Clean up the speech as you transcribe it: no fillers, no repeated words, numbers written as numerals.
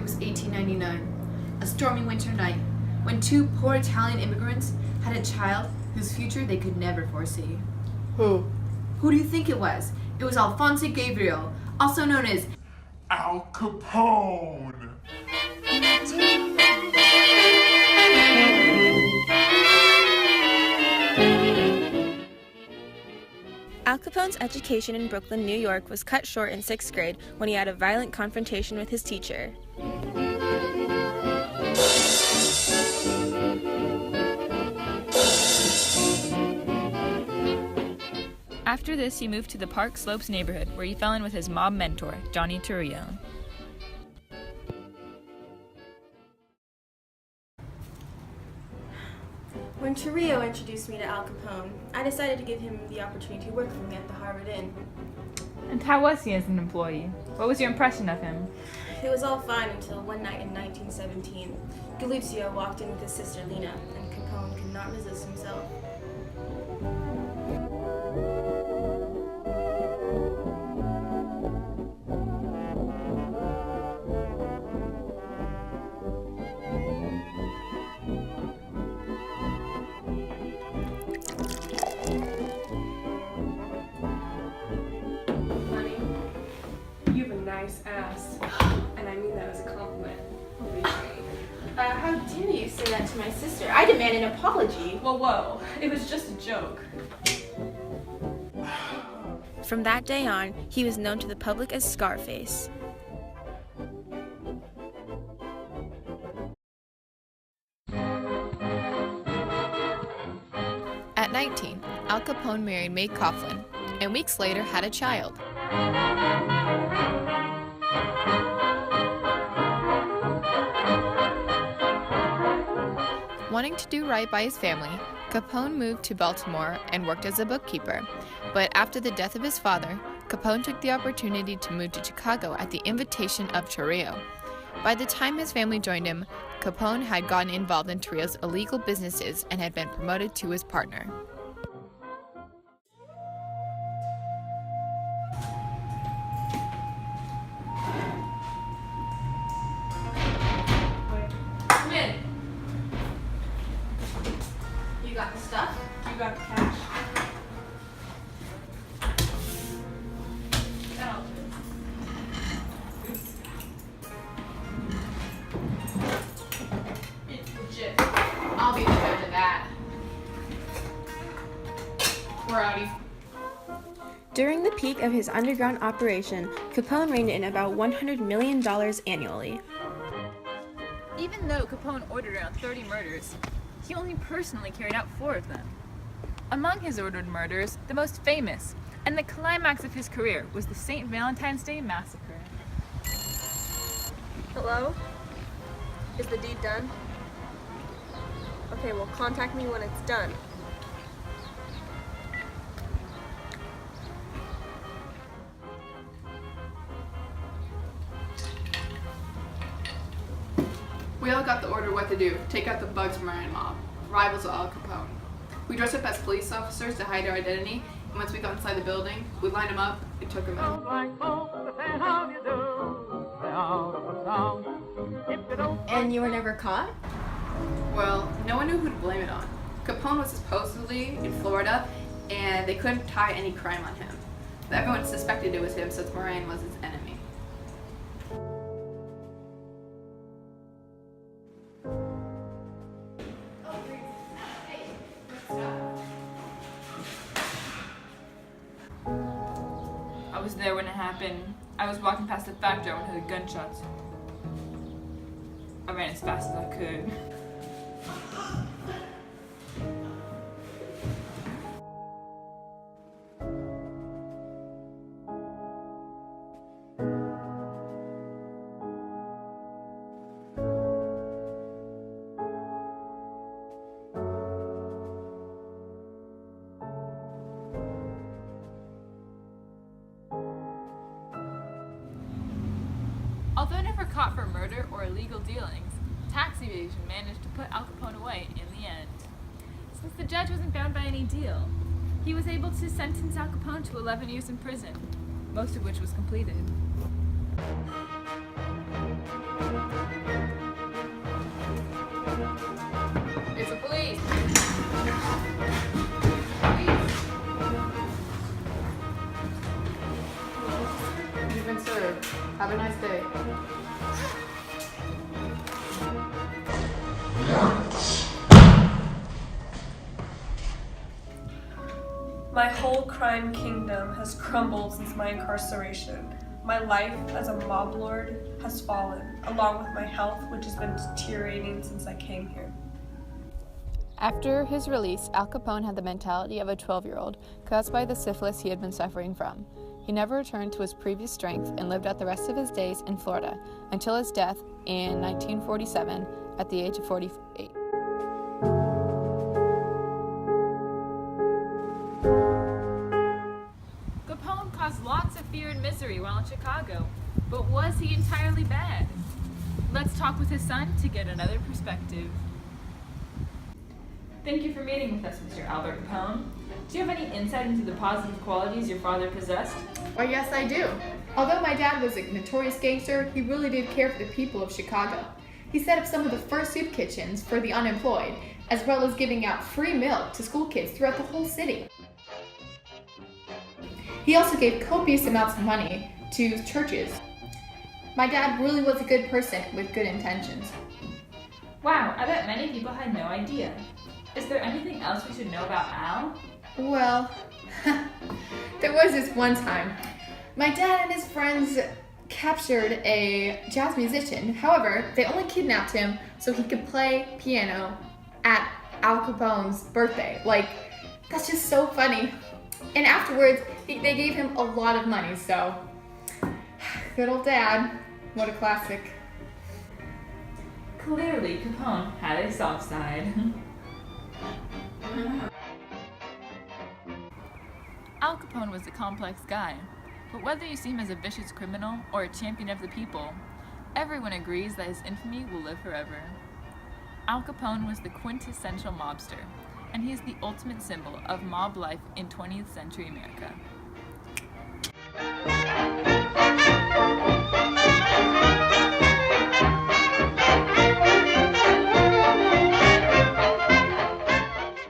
It was 1899, a stormy winter night, when two poor Italian immigrants had a child whose future they could never foresee. Who? Who do you think it was? It was Alphonse Gabriel, also known as Al Capone. Al Capone's education in Brooklyn, New York was cut short in 6th grade when he had a violent confrontation with his teacher. After this, he moved to the Park Slopes neighborhood, where he fell in with his mob mentor, Johnny Torrio. When Torrio introduced me to Al Capone, I decided to give him the opportunity to work for me at the Harvard Inn. And how was he as an employee? What was your impression of him? It was all fine until one night in 1917. Galuzio walked in with his sister Lena, and Capone could not resist himself. Honey, you have a nice ass. And I mean that as a compliment. Believe me. How dare you say that to my sister? I demand an apology. Whoa. It was just a joke. From that day on, he was known to the public as Scarface. At 19, Al Capone married May Coughlin, and weeks later had a child. Wanting to do right by his family, Capone moved to Baltimore and worked as a bookkeeper. But after the death of his father, Capone took the opportunity to move to Chicago at the invitation of Torrio. By the time his family joined him, Capone had gotten involved in Torrio's illegal businesses and had been promoted to his partner. Come in. You got the stuff? You got the cash? It's legit. I'll be the judge of that. We're outie. During the peak of his underground operation, Capone reined in about $100 million annually. Even though Capone ordered around 30 murders, he only personally carried out 4 of them. Among his ordered murders, the most famous and the climax of his career was the St. Valentine's Day Massacre. Hello? Is the deed done? Okay, well, contact me when it's done. We all got the order what to do. Take out the Bugs Moran mob, rivals of Al Capone. We dressed up as police officers to hide our identity, and once we got inside the building, we lined them up and took them out. And you were never caught? Well, no one knew who to blame it on. Capone was supposedly in Florida, and they couldn't tie any crime on him. But everyone suspected it was him since Moran was his enemy. I was there when it happened. I was walking past the factory when I heard the gunshots. I ran as fast as I could. Although never caught for murder or illegal dealings, tax evasion managed to put Al Capone away in the end. Since the judge wasn't bound by any deal, he was able to sentence Al Capone to 11 years in prison, most of which was completed. nice day. My whole crime kingdom has crumbled since my incarceration. My life as a mob lord has fallen, along with my health, which has been deteriorating since I came here. After his release, Al Capone had the mentality of a 12-year-old, caused by the syphilis he had been suffering from. He never returned to his previous strength and lived out the rest of his days in Florida, until his death in 1947 at the age of 48. Capone caused lots of fear and misery while in Chicago, but was he entirely bad? Let's talk with his son to get another perspective. Thank you for meeting with us, Mr. Albert Capone. Do you have any insight into the positive qualities your father possessed? Why, yes, I do. Although my dad was a notorious gangster, he really did care for the people of Chicago. He set up some of the first soup kitchens for the unemployed, as well as giving out free milk to school kids throughout the whole city. He also gave copious amounts of money to churches. My dad really was a good person with good intentions. Wow, I bet many people had no idea. Is there anything else we should know about Al? Well, there was this one time. My dad and his friends captured a jazz musician. However, they only kidnapped him so he could play piano at Al Capone's birthday. Like, that's just so funny. And afterwards, they gave him a lot of money, so good old dad. What a classic. Clearly, Capone had a soft side. Al Capone was a complex guy, but whether you see him as a vicious criminal or a champion of the people, everyone agrees that his infamy will live forever. Al Capone was the quintessential mobster, and he is the ultimate symbol of mob life in 20th century America.